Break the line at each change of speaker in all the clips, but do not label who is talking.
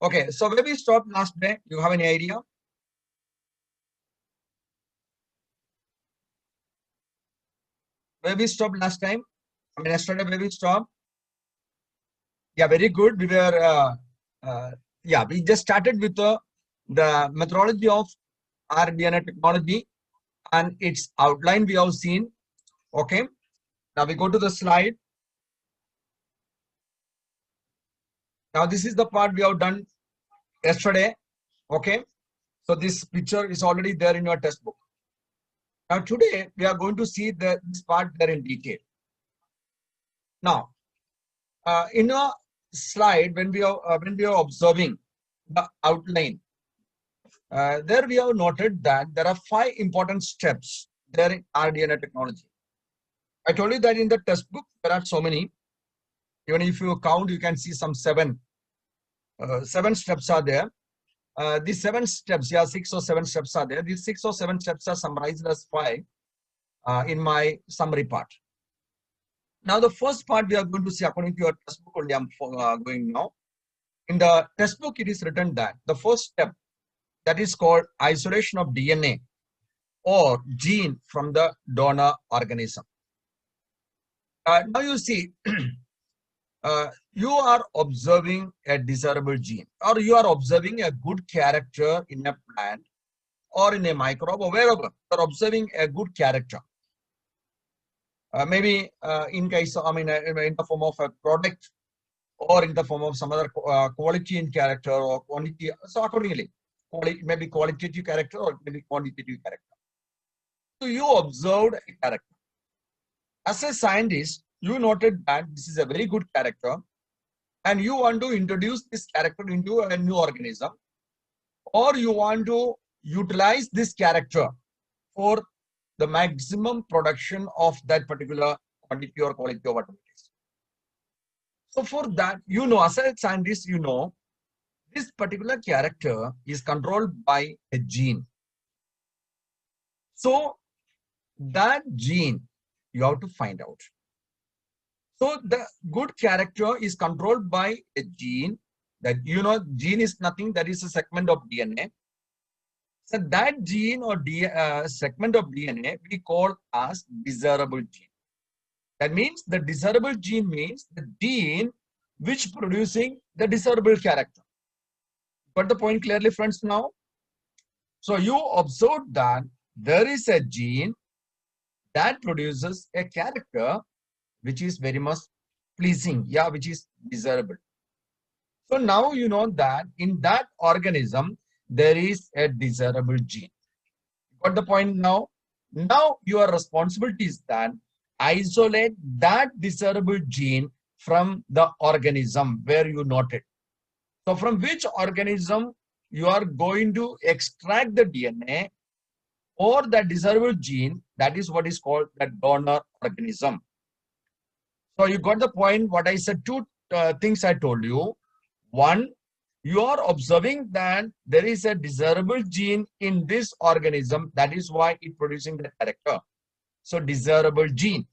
Okay, so where we stopped last day, you have any idea? Where we stopped last time? I mean, yesterday, where we stopped? Yeah, very good. We were, yeah, we just started with the methodology of rDNA technology and its outline we have seen. Okay, now we go to the slide. Now, this is the part we have done yesterday. Okay, so this picture is already there in your textbook. Now, today we are going to see this part there in detail. Now, in a slide, when we are observing the outline, there we have noted that there are 5 important steps there in rDNA technology. I told you that in the textbook there are so many. Even if you count, you can see some 7 steps are there. These 7 steps, yeah, 6 or 7 steps are there. These 6 or 7 steps are summarized as 5 in my summary part. Now, the first part we are going to see according to your textbook only I'm going now. In the textbook, it is written that the first step, that is called isolation of DNA or gene from the donor organism. Now you see, you are observing a desirable gene, or you are observing a good character in a plant or in a microbe or wherever. You are observing a good character. Maybe in case, I mean, in the form of a product or in the form of some other quality in character or quantity. So accordingly, maybe qualitative character or maybe quantitative character. So you observed a character. As a scientist, you noted that this is a very good character and you want to introduce this character into a new organism, or you want to utilize this character for the maximum production of that particular quantity or quality or whatever it is. So for that, you know, as a scientist, you know, this particular character is controlled by a gene. So that gene you have to find out. So the good character is controlled by a gene. That, you know, gene is nothing, that is a segment of DNA. So that gene or segment of DNA we call as desirable gene. That means the desirable gene means the gene which producing the desirable character. Got the point clearly, friends, now? So you observe that there is a gene that produces a character which is very much pleasing, yeah, which is desirable. So now you know that in that organism there is a desirable gene. Got the point now? Now your responsibility is that isolate that desirable gene from the organism where you noted. So from which organism you are going to extract the DNA or the desirable gene, that is what is called the donor organism. So you got the point. What I said, 2 things I told you. One, you are observing that there is a desirable gene in this organism. That is why it producing the character. So desirable gene.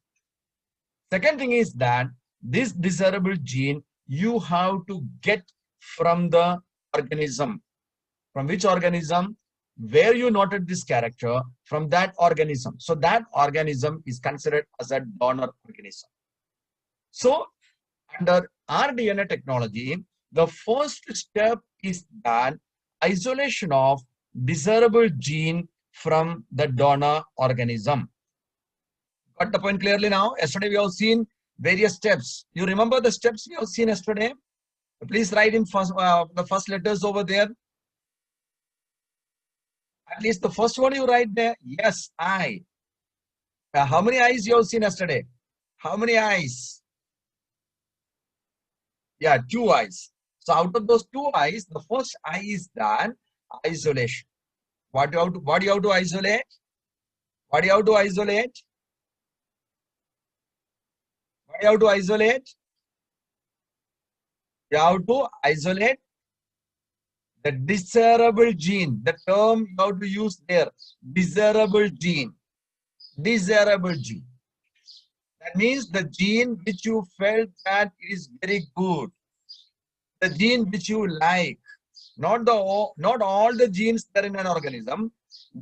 Second thing is that this desirable gene you have to get from the organism. From which organism? Where you noted this character, from that organism. So that organism is considered as a donor organism. So under rDNA technology, the first step is that isolation of desirable gene from the donor organism. Got the point clearly now? Yesterday we have seen various steps. You remember the steps we have seen yesterday? Please write in the first letters over there. At least the first one you write there. Yes, I. How many eyes you have seen yesterday? How many eyes? Yeah, 2 eyes. So out of those 2 eyes, the first eye is that isolation. What do you have to isolate? What do you have to isolate? What do you have to isolate? You have to isolate the desirable gene. The term you have to use there, desirable gene. Desirable gene. That means the gene which you felt that is very good. the gene which you like, not all the genes that are in an organism.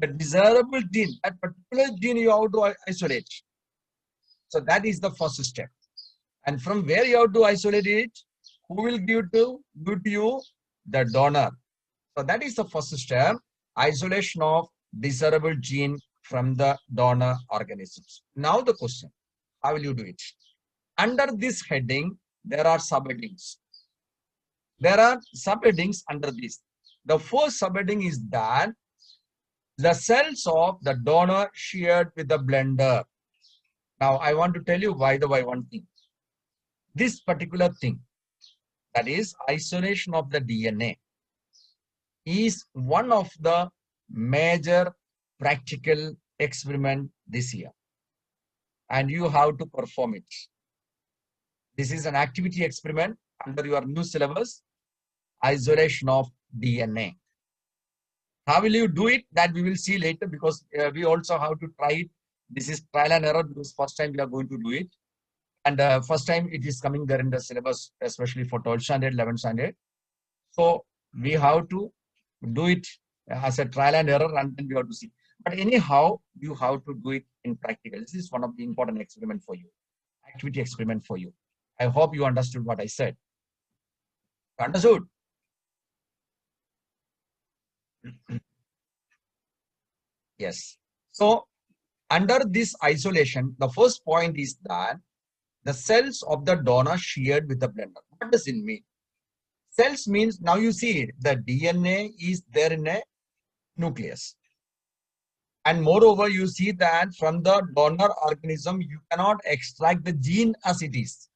The desirable gene, that particular gene you have to isolate. So that is the first step. And from where you have to isolate it, who will give to you? The donor. So that is the first step, isolation of desirable gene from the donor organisms. Now the question, how will you do it? Under this heading, there are subheadings. There are subheadings under this. The first subheading is that the cells of the donor sheared with the blender. Now I want to tell you why one thing. This particular thing, that is isolation of the DNA, is one of the major practical experiment this year, and you have to perform it. This is an activity experiment under your new syllabus, isolation of DNA. How will you do it? That we will see later, because we also have to try it. This is trial and error, because first time we are going to do it. And first time it is coming there in the syllabus, especially for 12th standard, 11th standard. So we have to do it as a trial and error, and then we have to see. But anyhow, you have to do it in practical. This is one of the important experiment for you, activity experiment for you. I hope you understood what I said. Understood? Yes. So under this isolation, the first point is that the cells of the donor sheared with the blender. What does it mean? Cells means, now you see the DNA is there in a nucleus. And moreover, you see that from the donor organism, you cannot extract the gene as it is.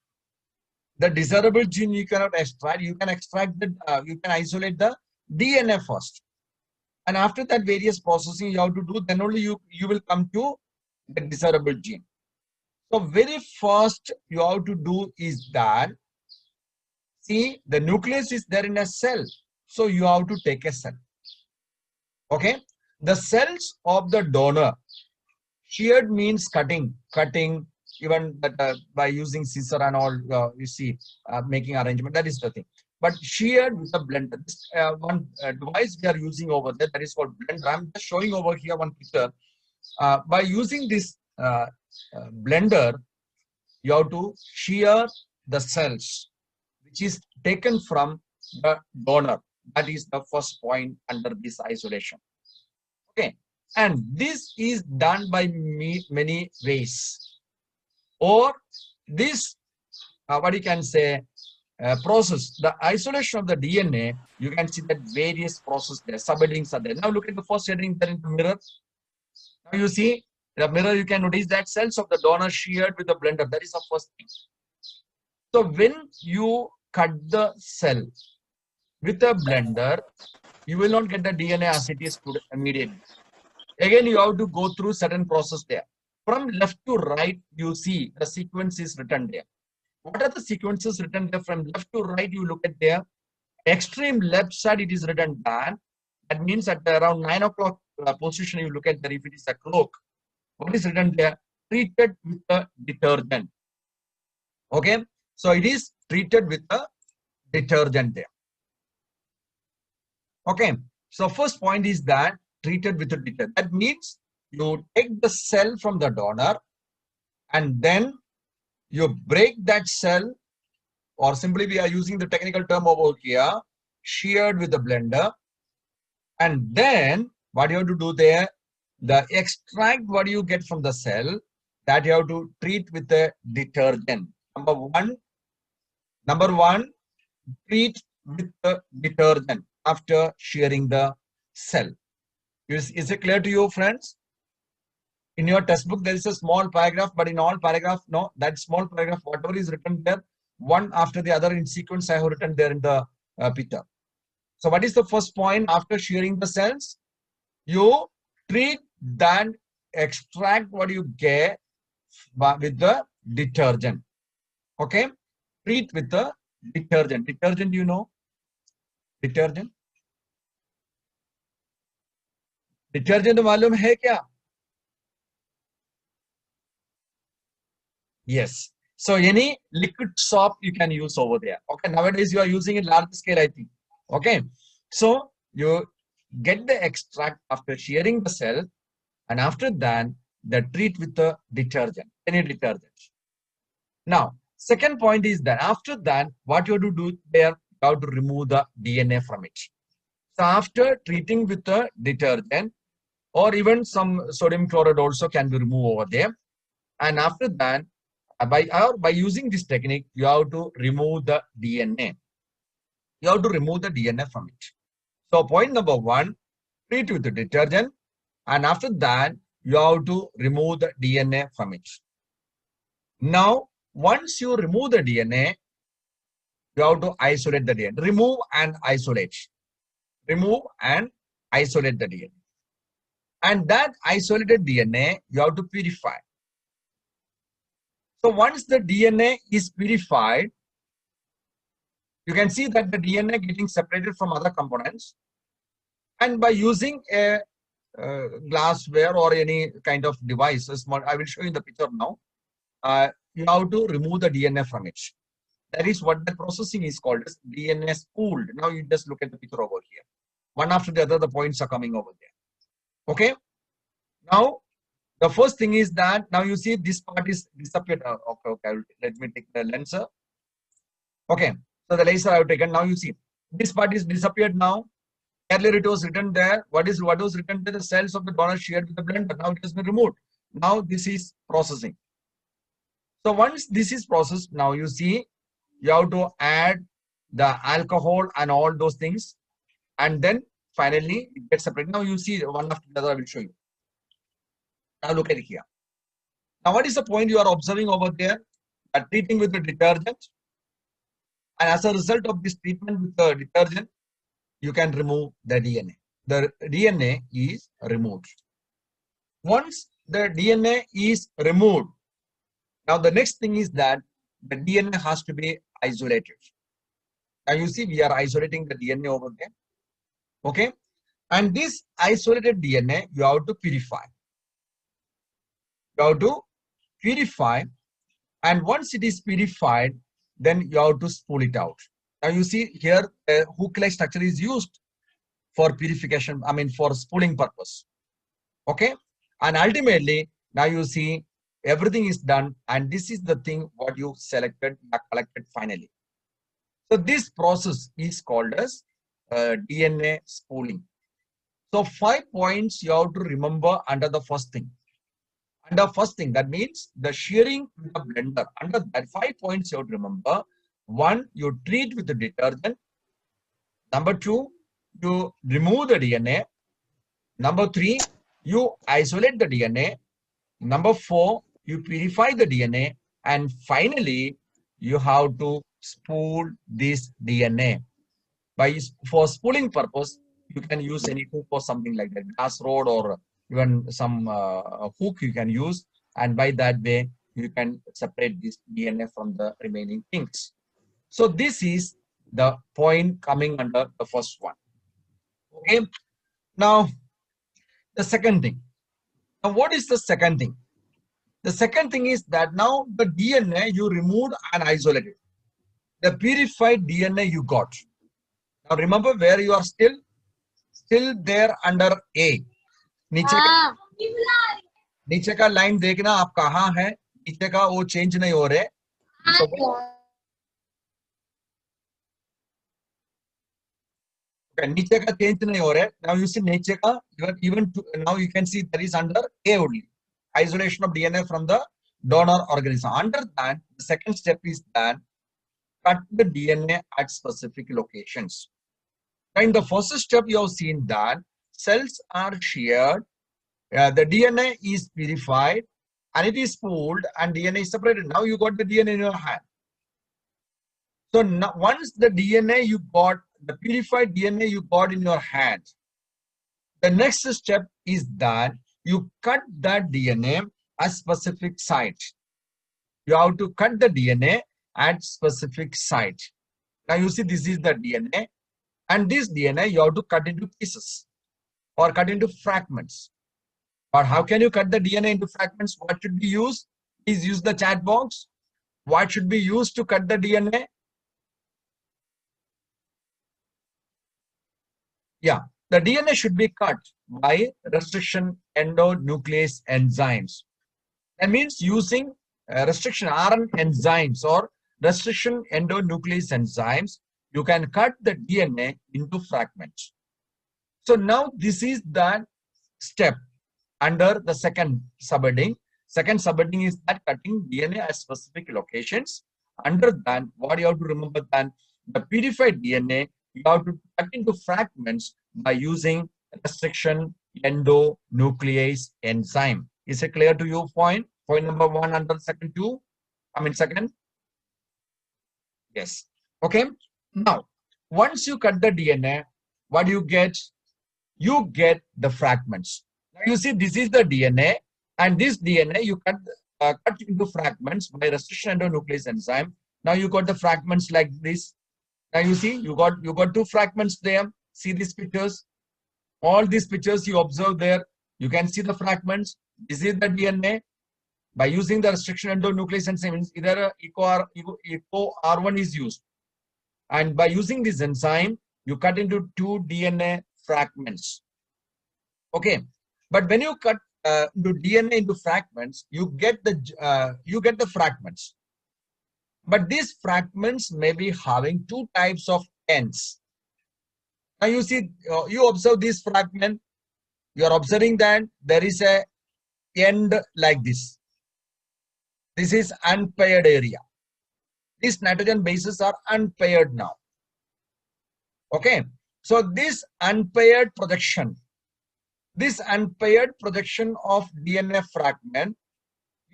The desirable gene you cannot extract. You can extract the, you can isolate the DNA first. And after that various processing you have to do, then only you will come to the desirable gene. So very first you have to do is that, see, the nucleus is there in a cell. So you have to take a cell. Okay. The cells of the donor, sheared means cutting, even that by using scissor and all, you see, making arrangement, that is the thing. But sheared with a blender. This one device we are using over there, that is called blender. I'm just showing over here one picture. By using this blender, you have to shear the cells, which is taken from the donor. That is the first point under this isolation. Okay, and this is done by many ways. Or this, what you can say, process, the isolation of the DNA, you can see that various process there, subheadings are there. Now look at the first heading there in the mirror. Now you see the mirror, you can notice that cells of the donor sheared with the blender. That is the first thing. So when you cut the cell with a blender, you will not get the DNA as it is immediately. Again, you have to go through certain process there. From left to right, you see the sequence is written there. What are the sequences written there? From left to right, you look at there. Extreme left side, it is written down. That means at around 9 o'clock position, you look at there. If it is a clock, what is written there? Treated with a detergent. Okay, so it is treated with a detergent there. Okay, so first point is that treated with a detergent. That means you take the cell from the donor and then you break that cell, or simply we are using the technical term over here, sheared with the blender. And then what you have to do there, the extract what you get from the cell, that you have to treat with a detergent. Number one, treat with the detergent after shearing the cell. Is it clear to you, friends? In your textbook, there is a small paragraph, but in all paragraph, no, that small paragraph, whatever is written there, one after the other in sequence, I have written there in the picture. So what is the first point after shearing the cells? You treat, then extract what you get with the detergent. Okay, treat with the detergent. Detergent, you know, detergent. Detergent मालूम है क्या? Yes, So any liquid soap you can use over there. Okay, nowadays you are using it large scale, I think. Okay, so you get the extract after shearing the cell, and after that, they treat with the detergent, any detergent. Now, second point is that after that, what you have to do there, you have to remove the DNA from it. So after treating with the detergent, or even some sodium chloride also can be removed over there. And after that, by using this technique, you have to remove the DNA. You have to remove the DNA from it. So point number one, treat with the detergent, and after that, you have to remove the DNA from it. Now, once you remove the DNA, you have to isolate the DNA. Remove and isolate. Remove and isolate the DNA. And that isolated DNA, you have to purify. So once the DNA is purified, you can see that the DNA getting separated from other components. And by using a glassware or any kind of device, I will show you the picture now. You have to remove the DNA from it. That is what the processing is called as DNA spooled. Now you just look at the picture over here. One after the other, the points are coming over there. Okay. Now, the first thing is that now you see this part is disappeared. Okay. Let me take the laser. Okay. So the laser I have taken. Now you see this part is disappeared now. Earlier it was written there. What was written there? The cells of the donor shared with the blender. Now it has been removed. Now this is processing. So once this is processed, now you see you have to add the alcohol and all those things, and then finally it gets separated. Now you see one after the other. I will show you. Now look at it here. Now what is the point you are observing over there? Treating with the detergent, and as a result of this treatment with the detergent, you can remove the DNA. The DNA is removed. Once the DNA is removed, now the next thing is that the DNA has to be isolated. Now you see we are isolating the DNA over there. Okay. And this isolated DNA you have to purify. You have to purify, and once it is purified, then you have to spool it out. Now you see here a hook-like structure is used for purification, for spooling purpose. Okay. And ultimately, now you see everything is done, and this is the thing what you selected, collected finally. So this process is called as DNA spooling. So 5 points you have to remember under the first thing. Under first thing, that means the shearing with the blender. Under that 5 points you have to remember. 1, you treat with the detergent. Number 2, you remove the DNA. Number 3, you isolate the DNA. Number 4, you purify the DNA. And finally, you have to spool this DNA. For spooling purpose, you can use any hook or something like that, glass rod or even some hook you can use, and by that way you can separate this DNA from the remaining things. So this is the point coming under the first one. Okay. Now the second thing. Now what is the second thing? The second thing is that now the DNA you removed and isolated. The purified DNA you got. Now remember where you are still there under A. नीचे का line देखना आप कहाँ है, नीचे का वो change नहीं हो रहे. नीचे का चेंज नहीं हो रहे. Now you see नीचे का even now you can see that is under A only. Isolation of DNA from the donor organism. Under that, the second step is that cut the DNA at specific locations. Now in the first step you have seen that cells are sheared, the DNA is purified, and it is spooled, and DNA is separated. Now you got the DNA in your hand. So now, once the DNA you got, the purified DNA you got in your hand, the next step is that you cut that DNA at specific site. You have to cut the DNA at specific site. Now you see this is the DNA, and this DNA you have to cut into pieces or cut into fragments. Or how can you cut the DNA into fragments? What should be used? Please use the chat box. What should be used to cut the DNA? Yeah, the DNA should be cut by restriction endonuclease enzymes. That means using restriction RN enzymes or restriction endonuclease enzymes, you can cut the DNA into fragments. So now this is the step under the second subheading. Second subheading is that cutting DNA at specific locations. Under that, what you have to remember that the purified DNA, you have to cut into fragments by using restriction endonuclease enzyme. Is it clear to you? Point number 1 under second 2. Second. Yes. Okay. Now, once you cut the DNA, what do you get? You get the fragments. Now you see, this is the DNA, and this DNA you cut into fragments by restriction endonuclease enzyme. Now you got the fragments like this. Now you see, you got 2 fragments there. See these pictures. All these pictures you observe there. You can see the fragments. This is the DNA. By using the restriction endonuclease enzyme, either ECO R1 is used, and by using this enzyme, you cut into 2 DNA fragments. Okay, but when you cut the DNA into fragments, you get the fragments. But these fragments may be having 2 types of ends. Now you see, you observe this fragment. You are observing that there is a end like this. This is unpaired area. These nitrogen bases are unpaired now. Okay, so this unpaired projection of DNA fragment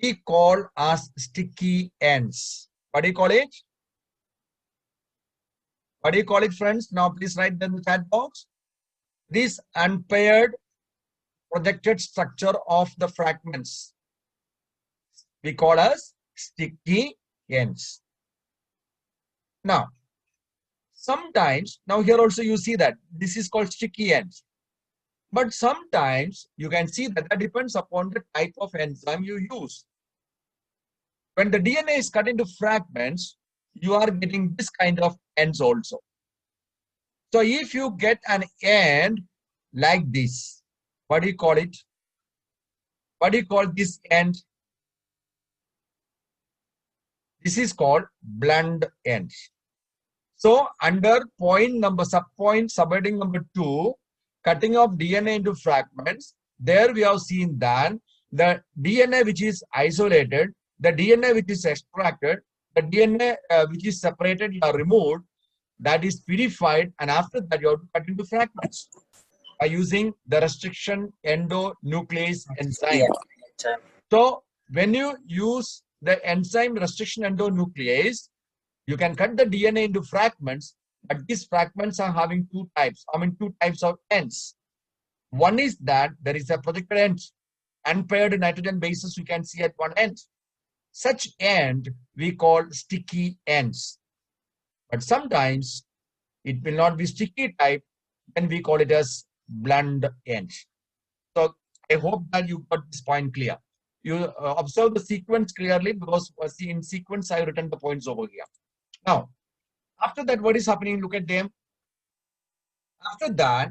we call as sticky ends. What do you call it? What do you call it, friends? Now please write in the chat box. This unpaired projected structure of the fragments we call as sticky ends. Now, sometimes, now here also you see that this is called sticky ends. But sometimes you can see that that depends upon the type of enzyme you use. When the DNA is cut into fragments, you are getting this kind of ends also. So if you get an end like this, what do you call it? What do you call this end? This is called blunt end. So under subheading number 2, cutting of DNA into fragments, there we have seen that the DNA which is isolated, the DNA which is extracted, the DNA which is separated or removed, that is purified, and after that you have to cut into fragments by using the restriction endonuclease enzyme. So when you use the enzyme restriction endonuclease, you can cut the DNA into fragments, but these fragments are having 2 types. 2 types of ends. One is that there is a projected end, unpaired nitrogen bases you can see at one end. Such end we call sticky ends. But sometimes it will not be sticky type, then we call it as blunt end. So I hope that you got this point clear. You observe the sequence clearly, because see, in sequence I have written the points over here. Now, after that, what is happening? Look at them. After that,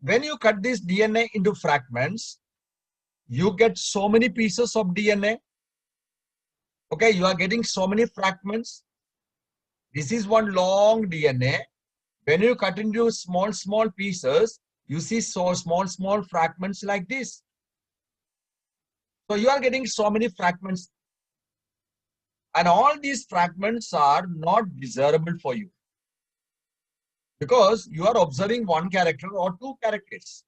when you cut this DNA into fragments, you get so many pieces of DNA. Okay, you are getting so many fragments. This is one long DNA. When you cut into small pieces, you see so small fragments like this. So you are getting so many fragments. And all these fragments are not desirable for you, because you are observing one character or 2 characters.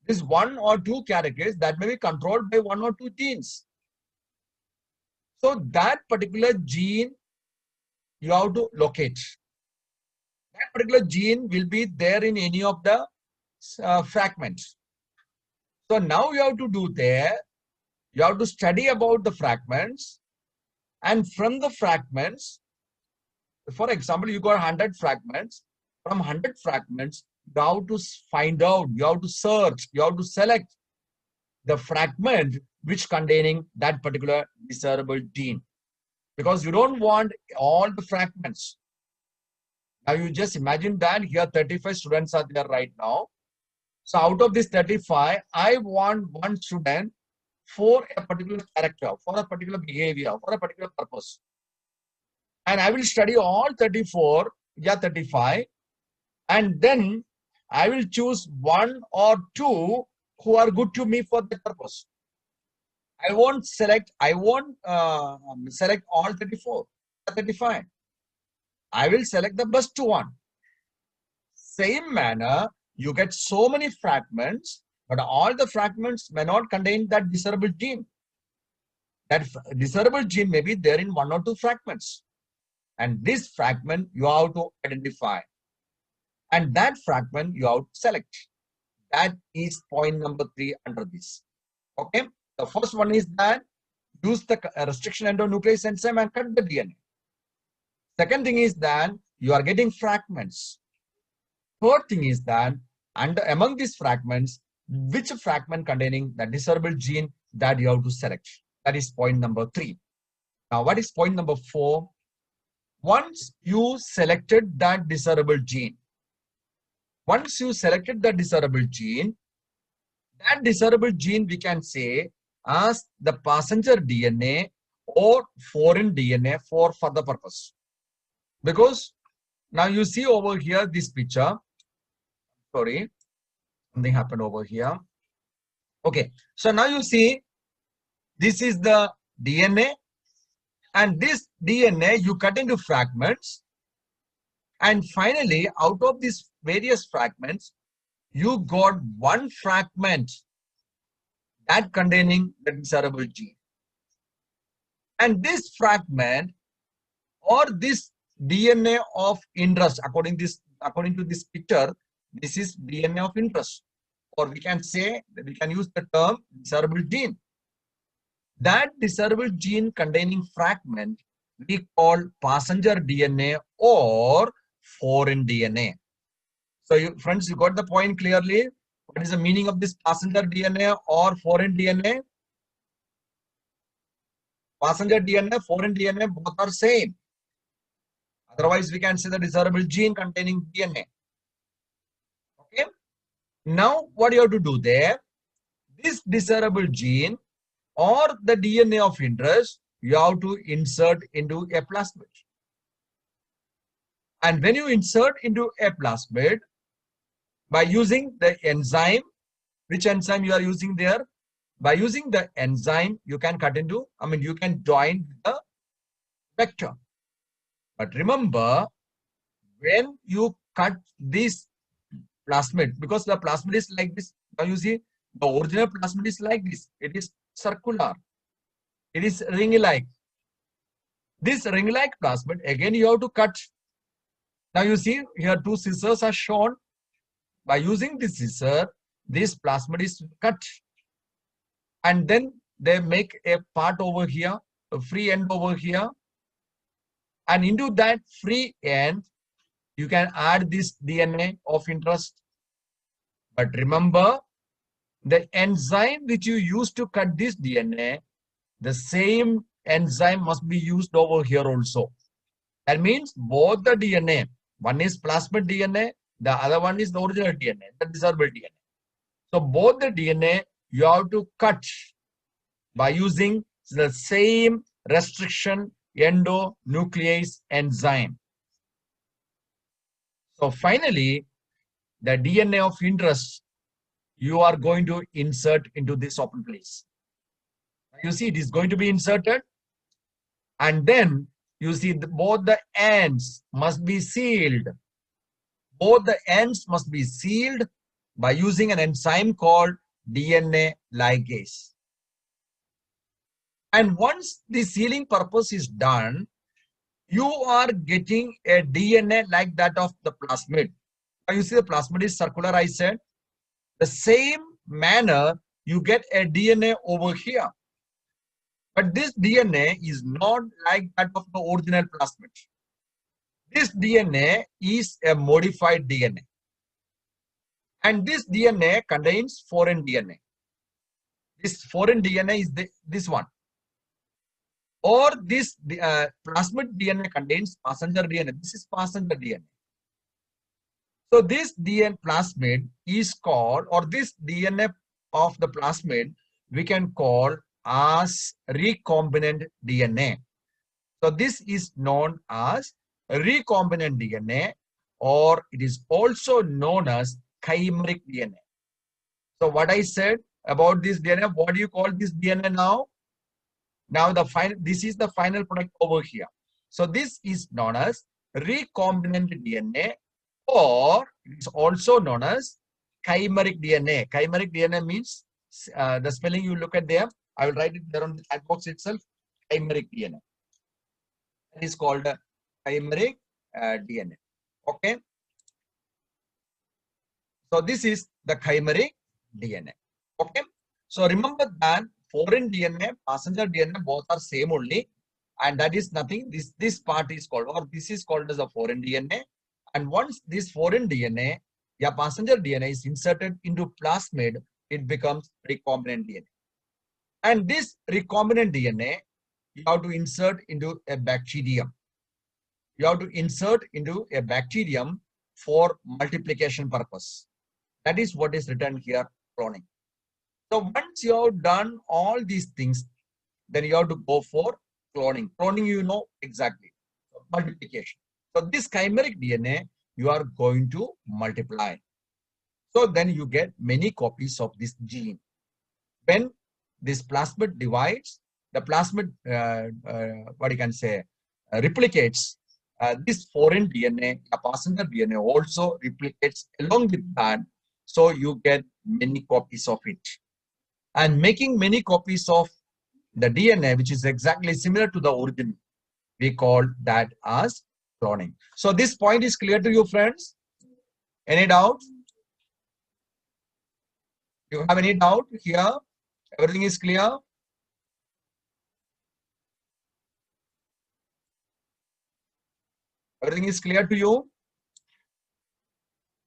This 1 or 2 characters that may be controlled by 1 or 2 genes. So that particular gene you have to locate. That particular gene will be there in any of the fragments. So now you have to do there, you have to study about the fragments, and from the fragments, for example, you got 100 fragments. From 100 fragments, you have to find out, you have to search, you have to select the fragment which containing that particular desirable gene. because you don't want all the fragments. Now you just imagine that here 35 students are there right now. So out of this 35, I want one student for a particular character, for a particular behavior, for a particular purpose. And I will study all 34, 35, and then I will choose one or two who are good to me for that purpose. I won't select all 34, 35. I will select the best one. Same manner, you get so many fragments, but all the fragments may not contain that desirable gene. That desirable gene may be there in one or two fragments. And this fragment you have to identify. And that fragment you have to select. That is point number 3 under this. Okay. The first one is that use the restriction endonuclease enzyme and cut the DNA. Second thing is that you are getting fragments. Third thing is that among these fragments, which fragment containing the desirable gene that you have to select. That is point number 3. Now, what is point number 4? Once you selected that desirable gene, that desirable gene we can say as the passenger DNA or foreign DNA for further purpose. Because now you see over here this picture. Sorry, something happened over here. Okay, so now you see this is the DNA, and this DNA you cut into fragments, and finally out of these various fragments you got one fragment that containing the desirable gene. And this fragment or this DNA of interest, according to this picture, this is DNA of interest, or we can say that we can use the term desirable gene. That desirable gene containing fragment we call passenger DNA or foreign DNA. So friends, you got the point clearly? What is the meaning of this passenger DNA or foreign DNA? Passenger DNA, foreign DNA, both are same. Otherwise, we can say the desirable gene containing DNA. Okay. Now, what you have to do there? This desirable gene or the DNA of interest, you have to insert into a plasmid. And when you insert into a plasmid, by using the enzyme, which enzyme you are using there? By using the enzyme, you can you can join the vector. But remember, when you cut this plasmid, because the plasmid is like this, now you see the original plasmid is like this. It is circular. It is ring-like. This ring-like plasmid, again you have to cut. Now you see here 2 scissors are shown. By using this scissor, this plasmid is cut. And then they make a part over here, a free end over here. And into that free end, you can add this DNA of interest. But remember, the enzyme which you use to cut this DNA, the same enzyme must be used over here also. That means both the DNA, one is plasmid DNA, the other one is the original DNA, the desirable DNA. So both the DNA you have to cut by using the same restriction endonuclease enzyme. So finally, the DNA of interest you are going to insert into this open place. You see it is going to be inserted, and then you see both the ends must be sealed. Both the ends must be sealed by using an enzyme called DNA ligase. And once the sealing purpose is done, you are getting a DNA like that of the plasmid. Now you see the plasmid is circular, I said. The same manner you get a DNA over here. But this DNA is not like that of the original plasmid. This DNA is a modified DNA. And this DNA contains foreign DNA. This foreign DNA is this one. or this plasmid DNA contains passenger DNA. This is passenger DNA. So this DNA plasmid is called, or this DNA of the plasmid, we can call as recombinant DNA. So this is known as recombinant DNA, or it is also known as chimeric DNA. So what I said about this DNA, what do you call this DNA now? Now this is the final product over here. So this is known as recombinant DNA, or it is also known as chimeric DNA. Chimeric DNA means the spelling you look at there. I will write it there on the chat box itself. Chimeric DNA. It is called chimeric DNA. Okay. So this is the chimeric DNA. Okay. So remember that foreign DNA, passenger DNA, both are same only, and that is nothing. This part is called, or this is called as a foreign DNA. And once this foreign DNA, passenger DNA is inserted into plasmid, it becomes recombinant DNA. And this recombinant DNA, you have to insert into a bacterium. You have to insert into a bacterium for multiplication purpose. That is what is written here, cloning. So once you have done all these things, then you have to go for cloning. Cloning, you know exactly, multiplication. So this chimeric DNA, you are going to multiply. So then you get many copies of this gene. When this plasmid divides, the plasmid, what you can say, replicates, this foreign DNA, a passenger DNA also replicates along with that. So you get many copies of it. And making many copies of the DNA, which is exactly similar to the original, we call that as cloning. So this point is clear to you, friends? Any doubt? You have any doubt here? Everything is clear? Everything is clear to you?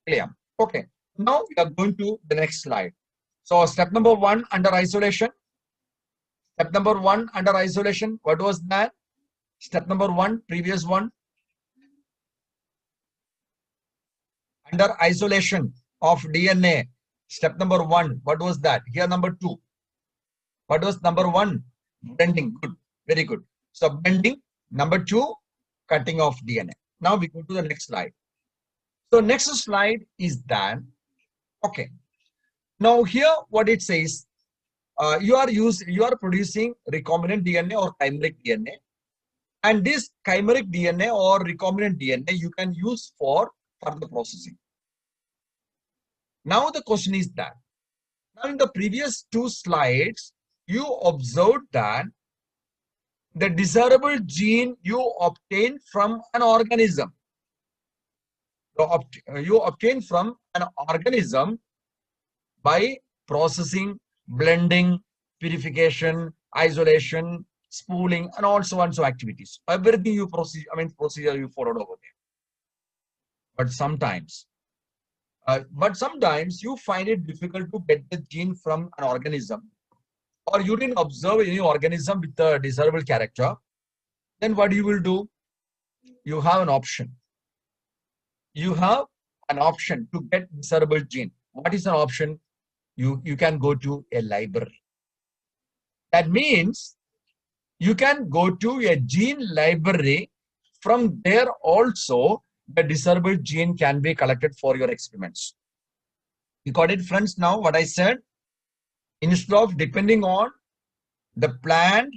Clear. Okay. Now we are going to the next slide. So step number 1 under isolation. Step number 1 under isolation. What was that? Step number 1, previous one. Under isolation of DNA. Step number 1. What was that? Here number 2. What was number 1? Blending. Good. Very good. So blending. Number 2, cutting of DNA. Now we go to the next slide. So next slide is that. Okay. Now here what it says, you are producing recombinant DNA or chimeric DNA, and this chimeric DNA or recombinant DNA you can use for further processing. Now the question is that, now in the previous 2 slides, you observed that the desirable gene you obtain from an organism. You obtain from an organism by processing, blending, purification, isolation, spooling, and all so on so activities. Everything you procedure you followed over there. But sometimes you find it difficult to get the gene from an organism, or you didn't observe any organism with a desirable character. Then what you will do? You have an option. You have an option to get desirable gene. What is an option? You can go to a library. That means you can go to a gene library. From there also, the desirable gene can be collected for your experiments. You got it, friends? Now, what I said, instead of depending on the plan,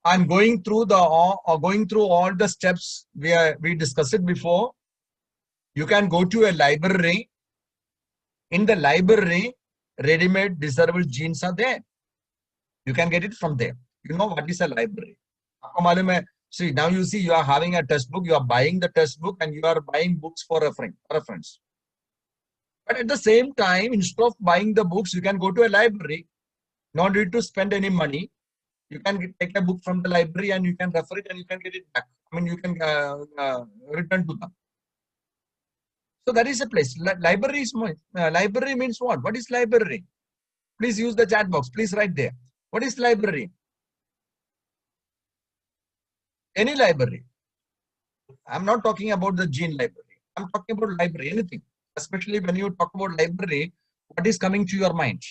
I'm going through all the steps we discussed it before. You can go to a library. In the library, ready-made desirable genes are there. You can get it from there. You know what is a library? See, now you see you are having a test book, you are buying the test book, and you are buying books for reference. But at the same time, instead of buying the books, you can go to a library. No need to spend any money. You can take a book from the library and you can refer it and you can get it back. You can return to them. So that is a place. Library means what? What is library? Please use the chat box. Please write there. What is library? Any library. I'm not talking about the gene library. I'm talking about library, anything. Especially when you talk about library, what is coming to your mind?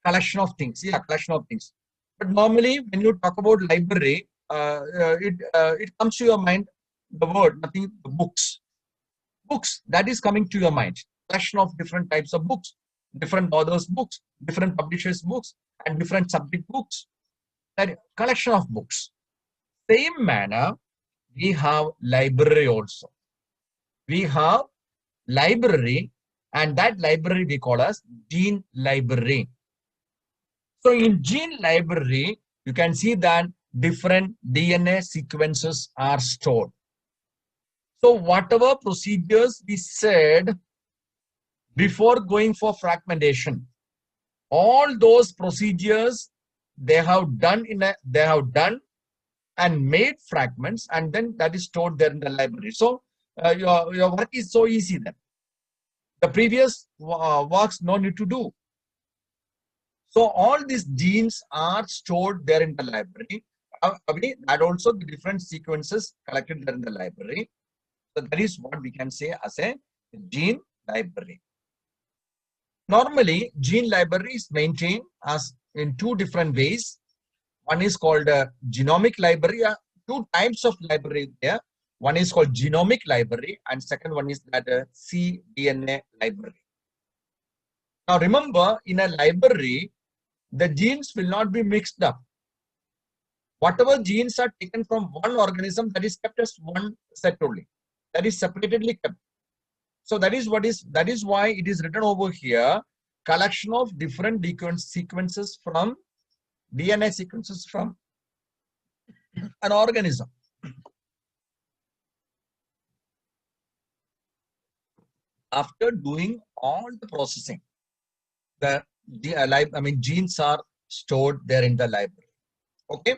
Collection of things. Yeah, collection of things. But normally, when you talk about library, it comes to your mind the word, nothing, the books. Books, that is coming to your mind. Collection of different types of books, different authors' books, different publishers' books, and different subject books. That collection of books. Same manner, we have library also. We have library, and that library we call as gene library. So in gene library, you can see that different DNA sequences are stored. So whatever procedures we said before going for fragmentation, all those procedures they have done and made fragments, and then that is stored there in the library. So your work is so easy then. The previous works no need to do. So all these genes are stored there in the library. That also the different sequences collected there in the library. So that is what we can say as a gene library. Normally, gene library is maintained as in two different ways. One is called a genomic library. Two types of library there. One is called genomic library, and second one is that cDNA library. Now remember, in a library, the genes will not be mixed up. Whatever genes are taken from one organism, that is kept as one set only. That is separately kept. So that is why it is written over here, collection of different sequences from DNA sequences from an organism. After doing all the processing, genes are stored there in the library. Okay.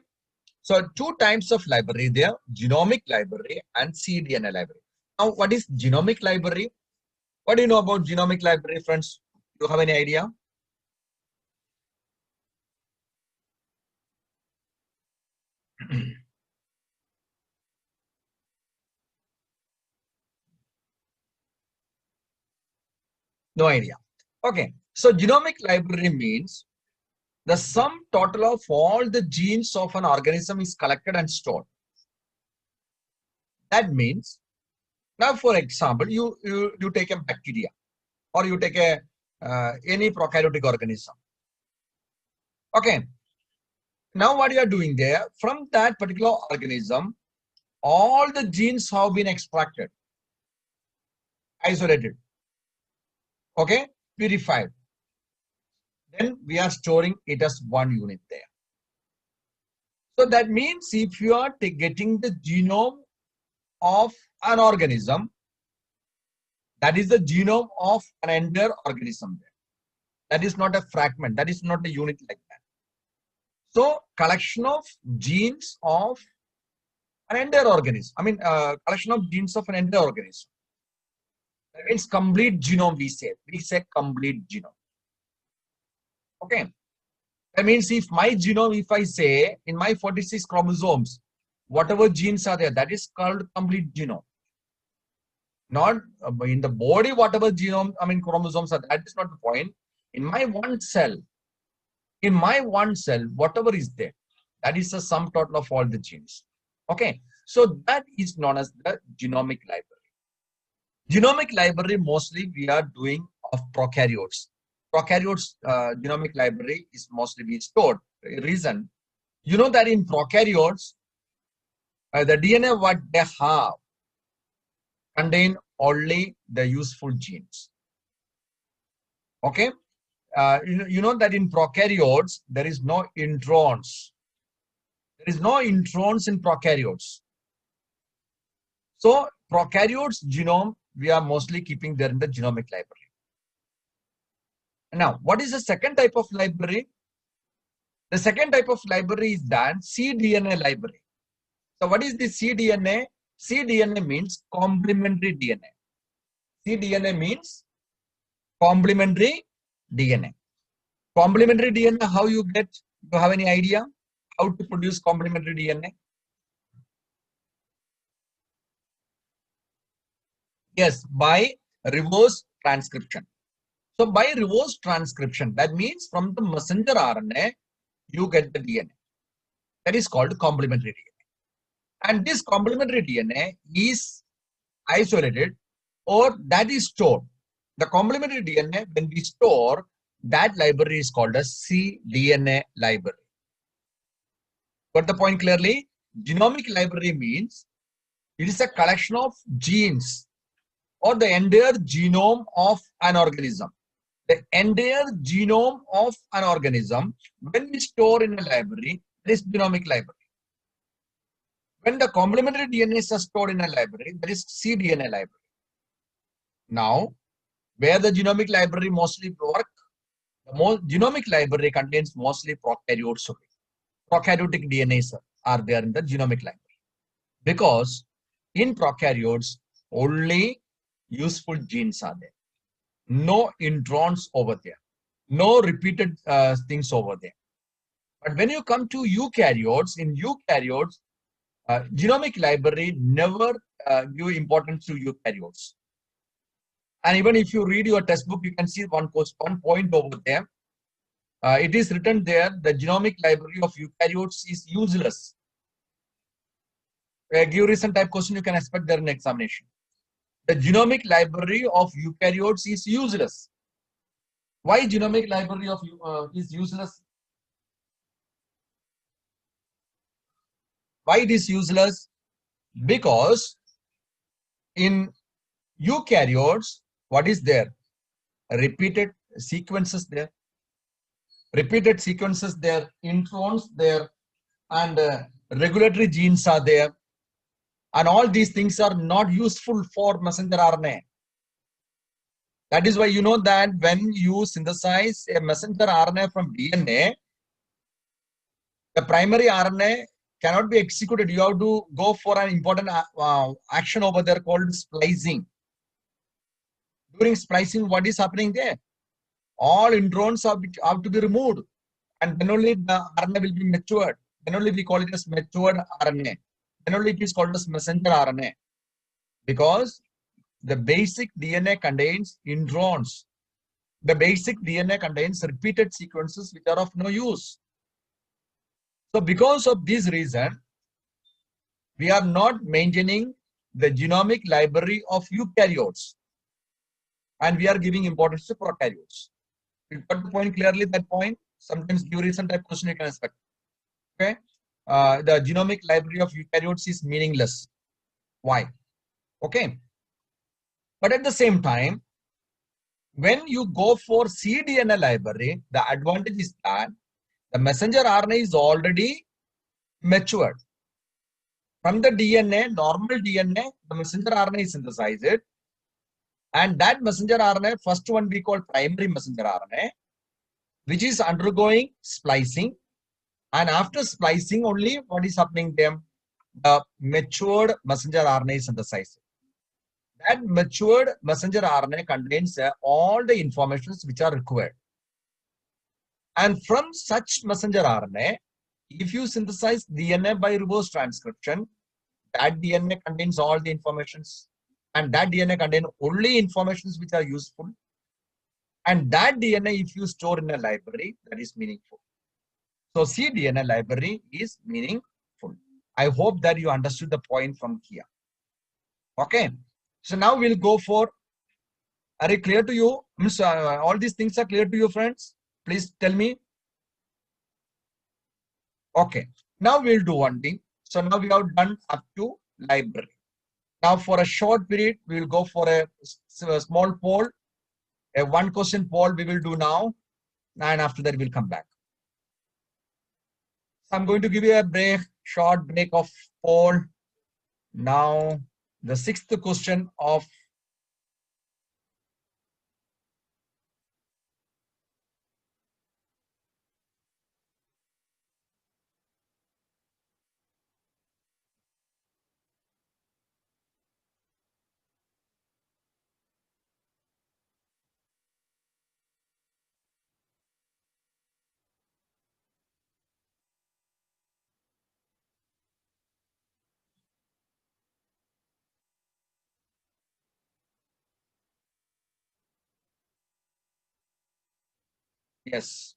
So two types of library there, genomic library and cDNA library. Now, what is genomic library? What do you know about genomic library, friends? Do you have any idea? No idea. Okay. So genomic library means the sum total of all the genes of an organism is collected and stored. That means, now for example, you take a bacteria or you take a any prokaryotic organism. Okay. Now what you are doing there, from that particular organism, all the genes have been extracted, isolated, okay, purified. Then we are storing it as one unit there. So that means if you are getting the genome of an organism, that is the genome of an entire organism there. That is not a fragment. That is not a unit like that. So collection of genes of an entire organism. Collection of genes of an entire organism. That means complete genome we say. We say complete genome. Okay. That means if my genome, if I say in my 46 chromosomes, whatever genes are there, that is called complete genome. Not in the body, whatever genome, chromosomes are, that is not the point. In my one cell, whatever is there, that is the sum total of all the genes. Okay. So that is known as the genomic library. Genomic library mostly we are doing of prokaryotes. Prokaryotes genomic library is mostly being stored. Reason, you know that in prokaryotes, the DNA what they have contain only the useful genes. Okay. You know that in prokaryotes, there is no introns. There is no introns in prokaryotes. So prokaryotes genome, we are mostly keeping there in the genomic library. Now, what is the second type of library? The second type of library is that cDNA library. So what is the cDNA? cDNA means complementary DNA. cDNA means complementary DNA. Complementary DNA, how you get? Do you have any idea how to produce complementary DNA? Yes, by reverse transcription. So by reverse transcription, that means from the messenger RNA, you get the DNA. That is called complementary DNA. And this complementary DNA is isolated or that is stored. The complementary DNA, when we store, that library is called a cDNA library. Got the point clearly? Genomic library means it is a collection of genes or the entire genome of an organism. The entire genome of an organism, when we store in a library, that is genomic library. When the complementary DNA is stored in a library, that is cDNA library. Now, where the genomic library mostly work, the genomic library contains mostly prokaryotes. Prokaryotic DNAs are there in the genomic library. Because in prokaryotes, only useful genes are there. No introns over there. No repeated things over there. But when you come to eukaryotes, in eukaryotes, genomic library never give importance to eukaryotes. And even if you read your textbook, you can see one point over there. It is written there, the genomic library of eukaryotes is useless. Give recent type question you can expect there in examination. The genomic library of eukaryotes is useless. Why genomic library of is useless? Why it is useless? Because in eukaryotes, what is there? Repeated sequences there. Repeated sequences there, introns there, and regulatory genes are there. And all these things are not useful for messenger RNA. That is why you know that when you synthesize a messenger RNA from DNA, the primary RNA cannot be executed. You have to go for an important action over there called splicing. During splicing, what is happening there? All introns have to be removed, and then only the RNA will be matured. Then only we call it as matured RNA. Then only it is called as messenger RNA. Because the basic DNA contains introns. The basic DNA contains repeated sequences which are of no use. So because of this reason, we are not maintaining the genomic library of eukaryotes. And we are giving importance to prokaryotes. You got the point clearly, that point? Sometimes give recent type question you can expect. Okay. The genomic library of eukaryotes is meaningless. Why? Okay. But at the same time, when you go for cDNA library, the advantage is that the messenger RNA is already matured. From the DNA, normal DNA, the messenger RNA is synthesized. And that messenger RNA, first one we call primary messenger RNA, which is undergoing splicing. And after splicing, only what is happening there? The matured messenger RNA is synthesized. That matured messenger RNA contains all the informations which are required. And from such messenger RNA, if you synthesize DNA by reverse transcription, that DNA contains all the informations. And that DNA contains only informations which are useful. And that DNA, if you store in a library, that is meaningful. So cDNA library is meaningful. I hope that you understood the point from here. Okay. So now we'll go for, are it clear to you? All these things are clear to you, friends? Please tell me. Okay. Now we'll do one thing. So now we have done up to library. Now for a short period, we will go for a small poll. A one question poll we will do now. And after that, we'll come back. So I'm going to give you a break, short break of poll. Now, the sixth question of Yes.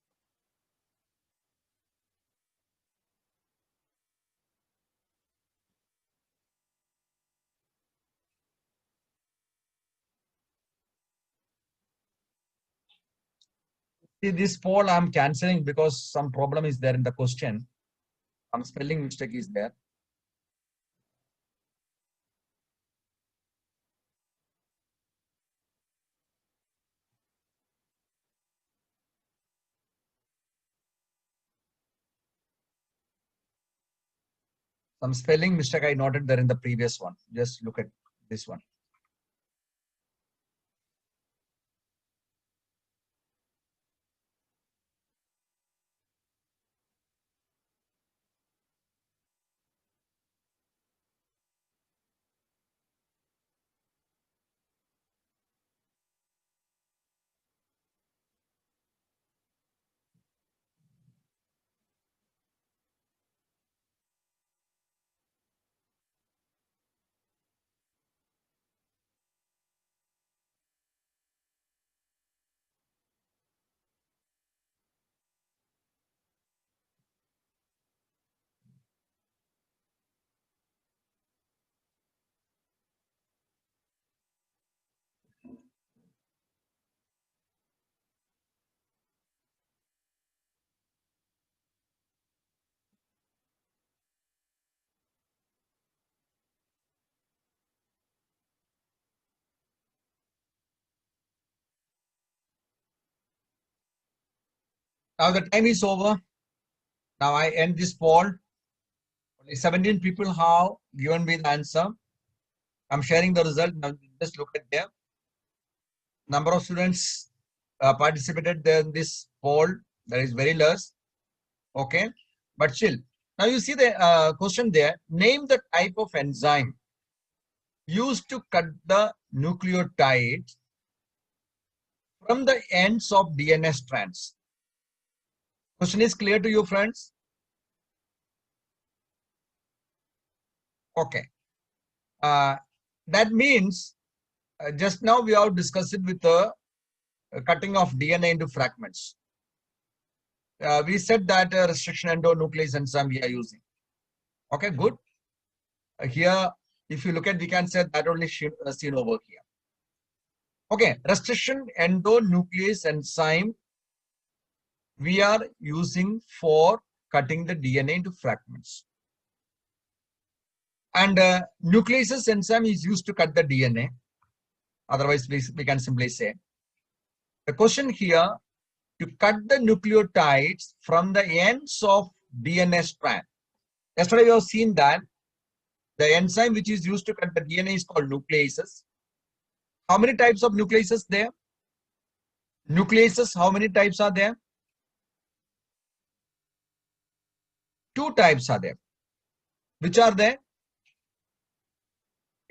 See, this poll I'm canceling because some problem is there in the question. Some spelling mistake is there. Some spelling mistake I noted there in the previous one. Just look at this one. Now the time is over. Now I end this poll. Only 17 people have given me the answer. I'm sharing the result. Now just look at there. Number of students participated there in this poll. That is very less. Okay. But still, now you see the question there. Name the type of enzyme used to cut the nucleotide from the ends of DNA strands. Question is clear to you, friends? Okay. That means just now we have discussed it with the cutting of DNA into fragments. We said that restriction endonuclease enzyme we are using. Okay, good. Here, if you look at, we can say that only seen over here. Okay, restriction endonuclease enzyme we are using for cutting the DNA into fragments. And nucleases enzyme is used to cut the DNA. Otherwise, we can simply say. The question here, to cut the nucleotides from the ends of DNA strand. Yesterday, we have seen that the enzyme which is used to cut the DNA is called nucleases. How many types of nucleases there? Nucleases, how many types are there? 2 types are there. Which are there?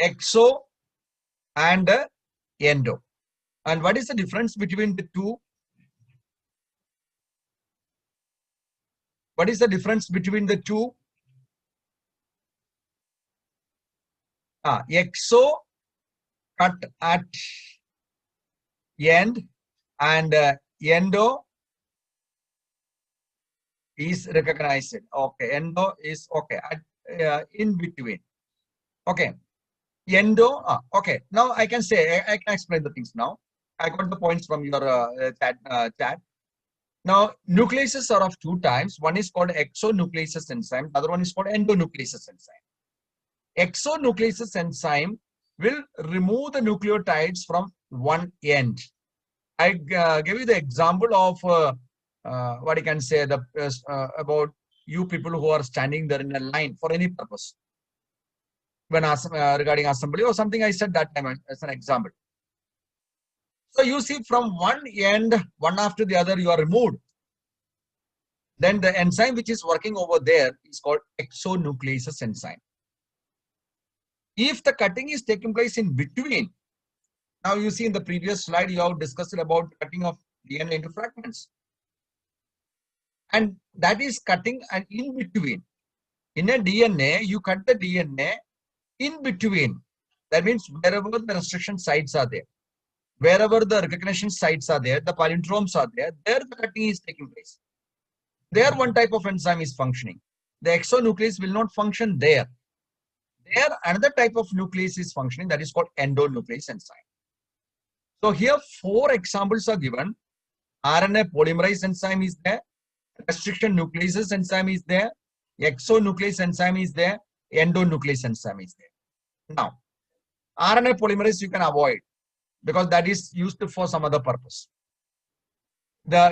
Exo and endo. And what is the difference between the two? What is the difference between the two? Exo cut at end and endo is recognized. Okay, endo is okay at in between. Okay, endo. Okay, now I can say I can explain the things now. I got the points from your chat. Now, nucleases are of 2 types. One is called exonucleases enzyme. The other one is called endonucleases enzyme. Exonucleases enzyme will remove the nucleotides from one end. I gave you the example of what you can say about you people who are standing there in a line for any purpose. When regarding assembly or something, I said that time as an example. So you see from one end, one after the other, you are removed. Then the enzyme which is working over there is called exonucleases enzyme. If the cutting is taking place in between, now you see in the previous slide, you have discussed about cutting of DNA into fragments. And that is cutting and in between. In a DNA, you cut the DNA in between. That means wherever the restriction sites are there. wherever the recognition sites are there, the palindromes are there, there the cutting is taking place. There one type of enzyme is functioning. The exonuclease will not function there. There another type of nuclease is functioning, that is called endonuclease enzyme. So here 4 examples are given. RNA polymerase enzyme is there, restriction nucleases enzyme is there, exonuclease enzyme is there, endonuclease enzyme is there. Now, RNA polymerase you can avoid because that is used for some other purpose.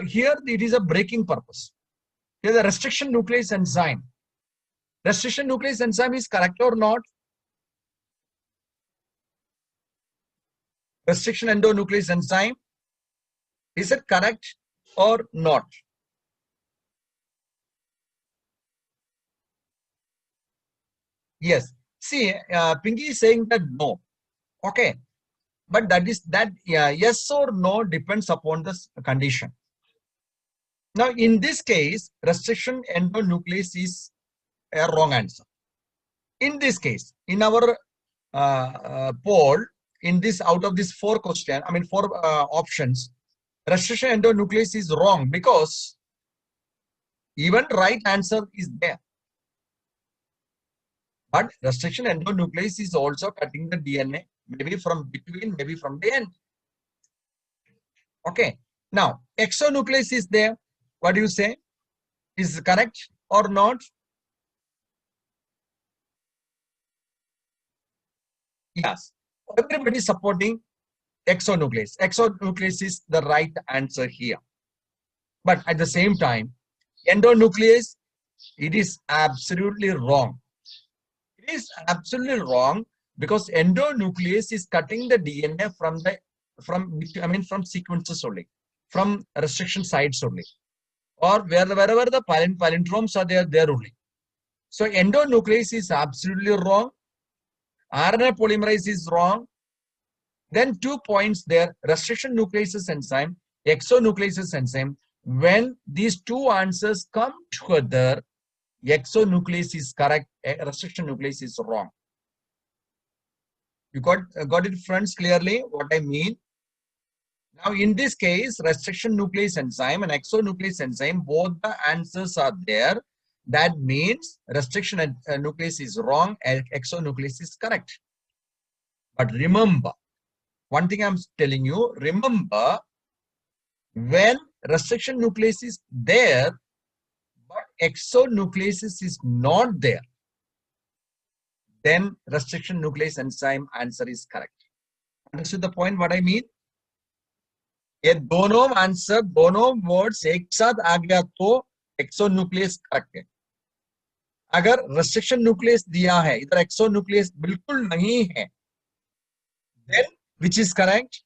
Here it is a breaking purpose. Here the restriction nuclease enzyme. Restriction nuclease enzyme is correct or not? Restriction endonuclease enzyme, is it correct or not? Yes. See, Pinky is saying that no. Okay. But that is that yes or no depends upon the condition. Now, in this case, restriction endonuclease is a wrong answer. In this case, in our poll, in this out of this 4 question, I mean 4 options, restriction endonuclease is wrong because even right answer is there. But restriction endonuclease is also cutting the DNA, maybe from between, maybe from the end. Okay. Now, exonuclease is there. What do you say? Is correct or not? Yes. Everybody is supporting exonuclease. Exonuclease is the right answer here. But at the same time, endonuclease, it is absolutely wrong. It is absolutely wrong because endonuclease is cutting the DNA from sequences only, from restriction sites only, or wherever the palindromes are there only. So endonuclease is absolutely wrong. RNA polymerase is wrong. Then 2 points there: restriction nucleases enzyme, exonucleases enzyme. When these 2 answers come together, exonuclease is correct, restriction nuclease is wrong. You got it, friends, clearly what I mean? Now, in this case, restriction nuclease enzyme and exonuclease enzyme, both the answers are there. That means restriction nuclease is wrong and exonuclease is correct. But remember, one thing I'm telling you, remember, when restriction nuclease is there, but exonucleases is not there, then restriction nuclease enzyme answer is correct. Understood the point what I mean? ये दोनों answer, दोनों words एक साथ आ गया तो exonuclease correct है. अगर restriction nucleus दिया है, इधर एक्सोन्यूक्लियस बिल्कुल नहीं है, then which is correct?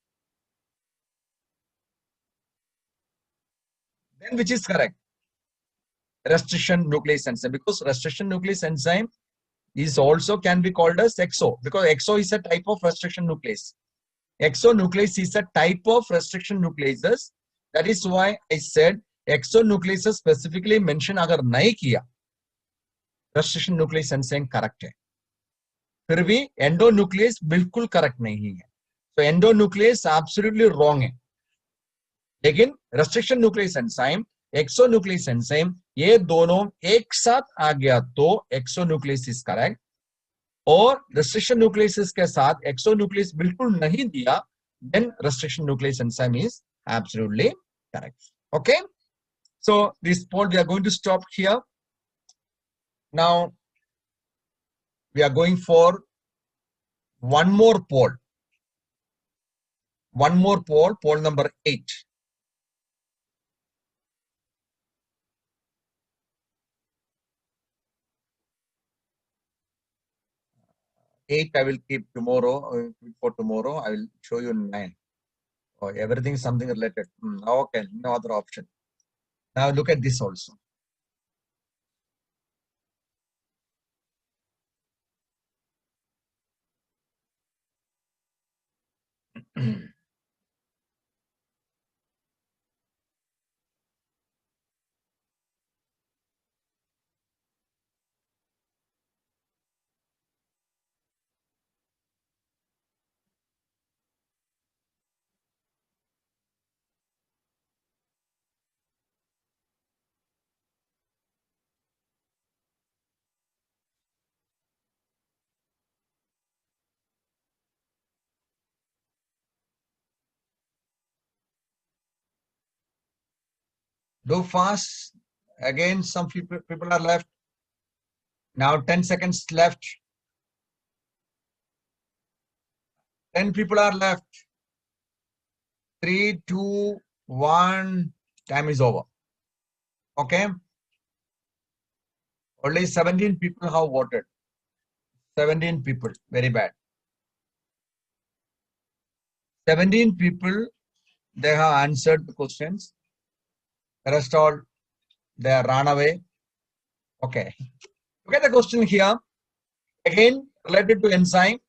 Then which is correct? Restriction nuclease enzyme, because restriction nuclease enzyme is also can be called as exo, because exo is a type of restriction nuclease. Exonuclease is a type of restriction nucleases. That is why I said exonucleases specifically mention अगर नहीं किया, restriction nuclease enzyme correct है. फिर भी endonuclease बिल्कुल correct नहीं है. So endonuclease absolutely wrong है. लेकिन restriction nuclease enzyme, exonuclease enzyme, ये दोनों एक साथ आ गया तो exonuclease is correct. और restriction nucleases के साथ exonuclease बिल्कुल नहीं दिया, then restriction nuclease enzyme is absolutely correct. Okay, so this poll we are going to stop here. Now we are going for one more poll. One more poll, poll number 8. 8 I will keep tomorrow. For tomorrow, I will show you 9. Oh, everything is something related. Okay, no other option. Now look at this also. Do fast. Again, some people are left. Now 10 seconds left. 10 people are left. 3, 2, 1. Time is over. Okay. Only 17 people have voted. 17 people. Very bad. 17 people, they have answered the questions. The rest all, they are run away. Okay. Look at the question here. Again, related to enzyme.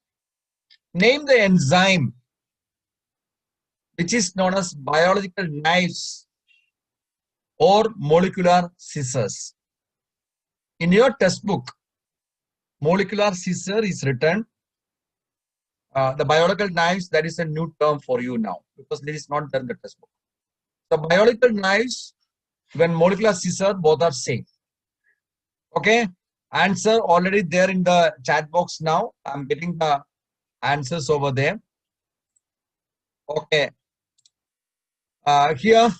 Name the enzyme which is known as biological knives or molecular scissors. In your textbook, molecular scissor is written. The biological knives, that is a new term for you now because this is not done in the textbook. The biological knives, when molecular scissor, both are same. Okay, answer already there in the chat box now. I'm getting the answers over there. Okay. Here,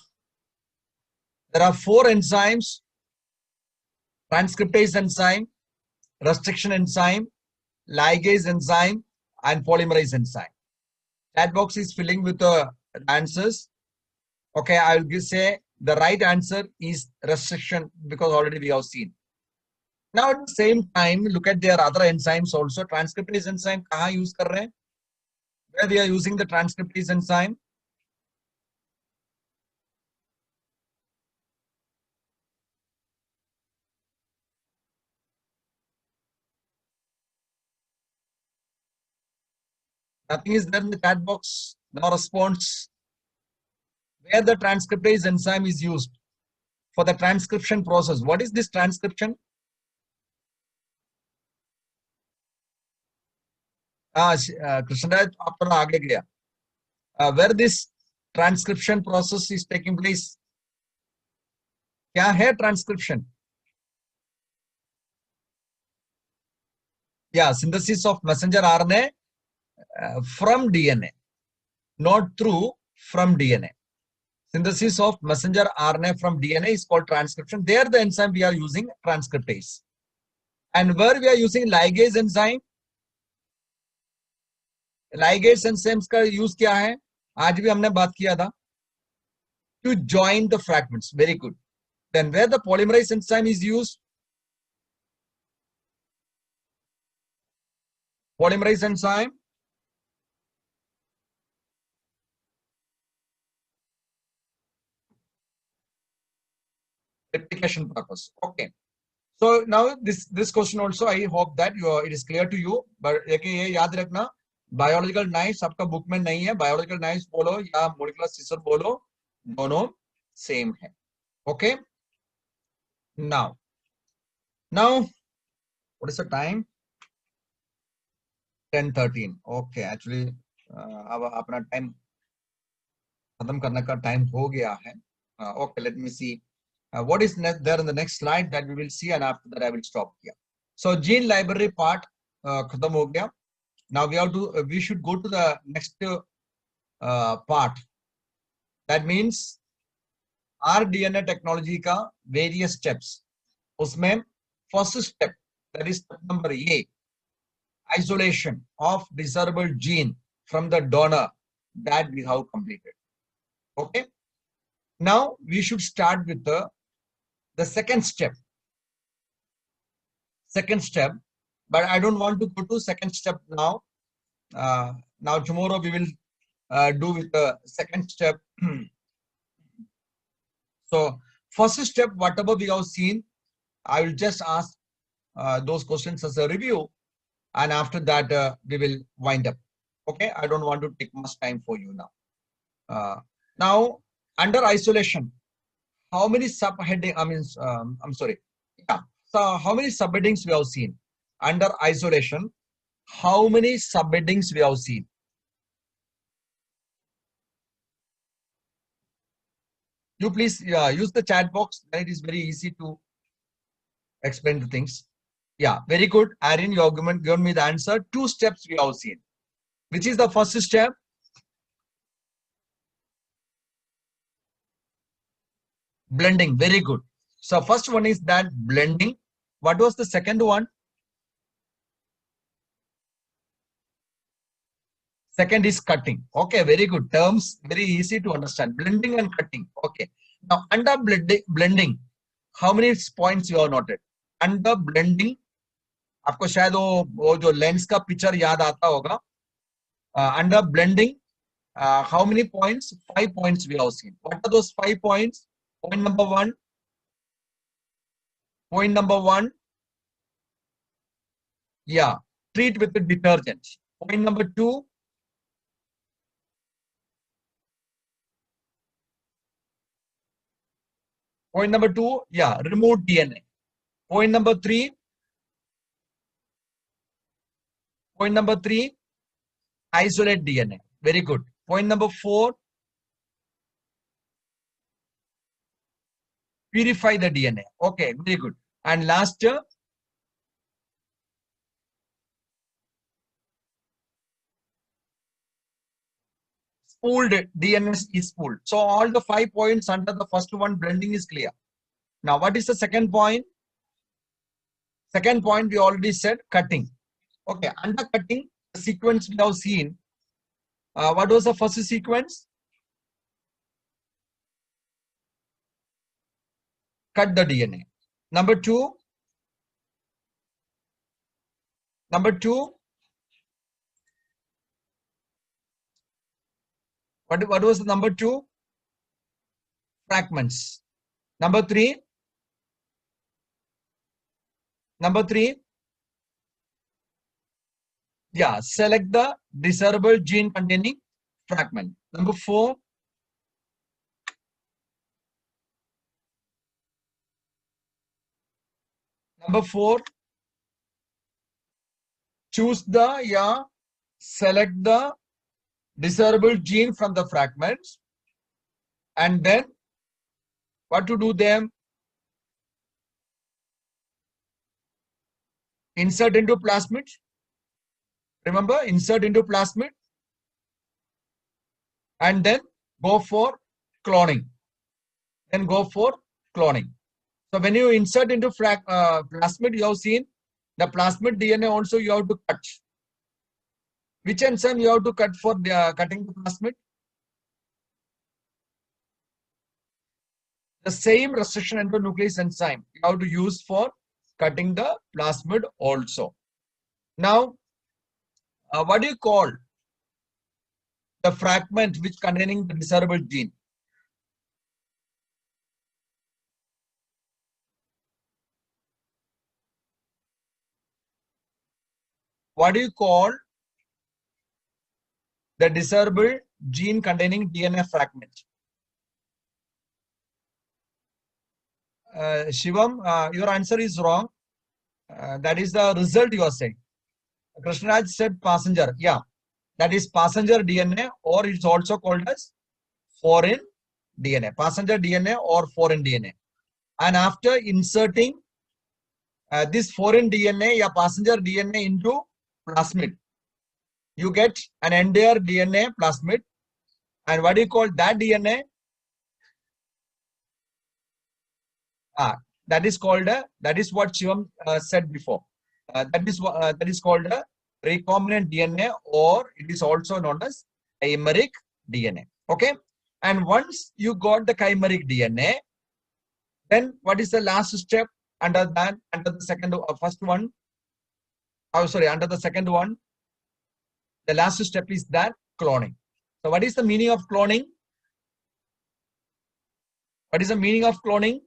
there are 4 enzymes: transcriptase enzyme, restriction enzyme, ligase enzyme, and polymerase enzyme. Chat box is filling with the answers. Okay, I will say the right answer is restriction because already we have seen. Now at the same time, look at their other enzymes also. Transcriptase enzyme kahan use kar rahe hain? Where we are using the transcriptase enzyme? Nothing is there in the chat box. No response. Where the transcriptase enzyme is used for the transcription process. What is this transcription? Krishnaraj, आप थोड़ा आगे गया. Where this transcription process is taking place? क्या है transcription? Yeah, synthesis of messenger RNA from DNA, not through, from DNA. Synthesis of messenger RNA from DNA is called transcription. There the enzyme we are using transcriptase. And where we are using ligase enzyme? Ligase enzymes का use क्या है? आज भी हमने बात किया था. To join the fragments. Very good. Then where the polymerase enzyme is used? Polymerase enzyme. Replication purpose. Okay. So now this question also, I hope that it is clear to you. But ये याद रखना, biological knives आपका book में नहीं है. Biological knives बोलो या molecular scissor बोलो, दोनों same है. Okay. Now, what is the time? 10:13. Okay, actually, अब अपना time खत्म करने का time हो गया है. Okay, let me see. What is there in the next slide that we will see, and after that I will stop here. So gene library part खत्म हो गया. Now we should go to the next part. That means rDNA technology का various steps. उसमें first step, that is step number A, isolation of desirable gene from the donor, that we have completed. Okay. Now we should start with the second step. But I don't want to go to second step now. Now tomorrow we will do with the second step. So first step, whatever we have seen, I will just ask those questions as a review, and after that we will wind up. Okay, I don't want to take much time for you now. Now under isolation, how many subheading? I'm sorry. Yeah. So how many subheadings we have seen under isolation? How many subheadings we have seen? You please use the chat box. Then it is very easy to explain the things. Yeah, very good. Aryan, you have given me the answer. 2 steps we have seen. Which is the first step? Blending, very good. So first one is that blending. What was the second one? Second is cutting. Okay, very good. Terms very easy to understand. Blending and cutting. Okay. Now under blending, how many points you have noted? Under blending, आपको शायद वो जो lens का picture याद आता होगा. Under blending, how many points? 5 points we have seen. What are those 5 points? Point number one. Point number one. Yeah, treat with the detergent. Point number two. Point number two, yeah, remove DNA. Point number three. Point number three, isolate DNA. Very good. Point number four, purify the DNA. Okay, very good. And last, spooled DNA is spooled. So all the 5 points under the first one, blending is clear. Now, what is the second point? Second point, we already said cutting. Okay, under cutting, the sequence we have seen. What was the first sequence? Cut the DNA. Number two, what was the number two? Fragments. Number three, yeah, select the desirable gene containing fragment. Number four, choose the, yeah, select the desirable gene from the fragments, and then what to do them? Insert into plasmid. Remember, insert into plasmid, and then go for cloning. Then go for cloning. So when you insert into plasmid, you have seen the plasmid DNA also you have to cut. Which enzyme you have to cut for cutting the plasmid? The same restriction endonuclease enzyme you have to use for cutting the plasmid also. Now, what do you call the fragment which containing the desirable gene? What do you call the desirable gene containing DNA fragment? Shivam, your answer is wrong. That is the result you are saying. Krishnaraj said passenger. Yeah, that is passenger DNA, or it's also called as foreign DNA. Passenger DNA or foreign DNA. And after inserting this foreign DNA or passenger DNA into plasmid, you get an entire DNA plasmid. And what do you call that DNA? That is called that is what Shivam said before. That is called a recombinant DNA, or it is also known as chimeric DNA. Okay, and once you got the chimeric DNA, then what is the last step under that? Under the second, first one. Oh, sorry, under the second one, the last step is that cloning. So, what is the meaning of cloning? What is the meaning of cloning?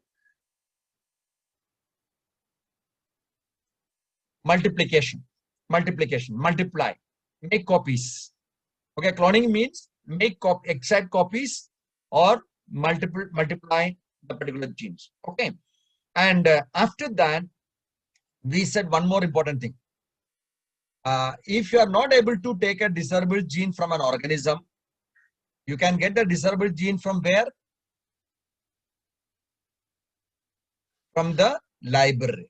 Multiplication, multiply, make copies. Okay, cloning means make exact copies or multiply the particular genes. Okay, and after that, we said one more important thing. If you are not able to take a desirable gene from an organism, you can get the desirable gene from where? From the library.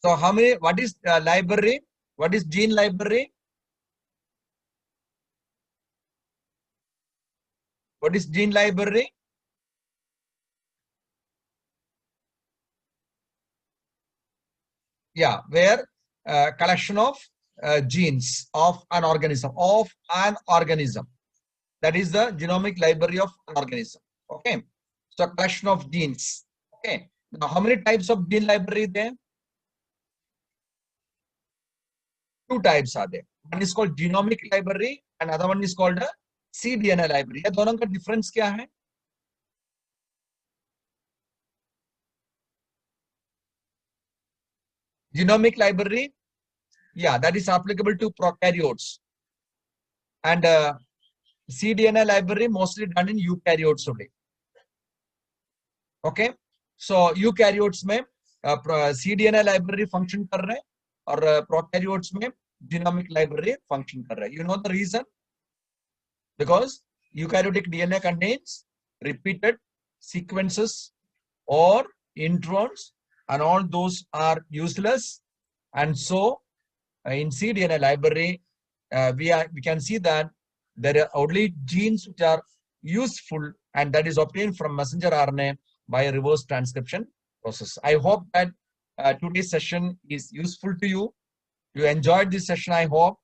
So how many, what is library? What is gene library? What is gene library? Yeah, where collection of genes of an organism, that is the genomic library of an organism. Okay, so collection of genes. Okay, now how many types of gene library there? Two types are there. One is called genomic library and other one is called a cDNA library. ये दोनों का difference क्या है? Genomic library, yeah, that is applicable to prokaryotes, and cDNA library mostly done in eukaryotes only. Okay, so eukaryotes में cDNA library function कर रहे हैं और prokaryotes में genomic library function कर रहे हैं. You know the reason? Because eukaryotic DNA contains repeated sequences or introns, and all those are useless. And so in cDNA library, we can see that there are only genes which are useful, and that is obtained from messenger RNA by a reverse transcription process. I hope that today's session is useful to you. You enjoyed this session, I hope.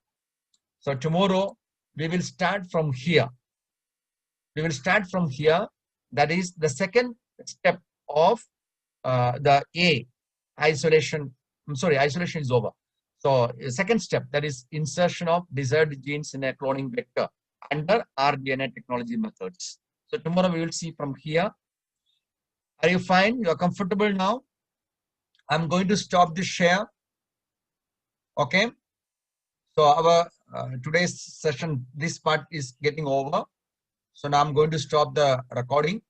So tomorrow we will start from here. That is the second step of the A isolation. I'm sorry, isolation is over. So second step, that is insertion of desired genes in a cloning vector under rDNA technology methods. So tomorrow we will see from here. Are you fine? You are comfortable now? I'm going to stop the share. Okay. So our today's session, this part is getting over. So now I'm going to stop the recording.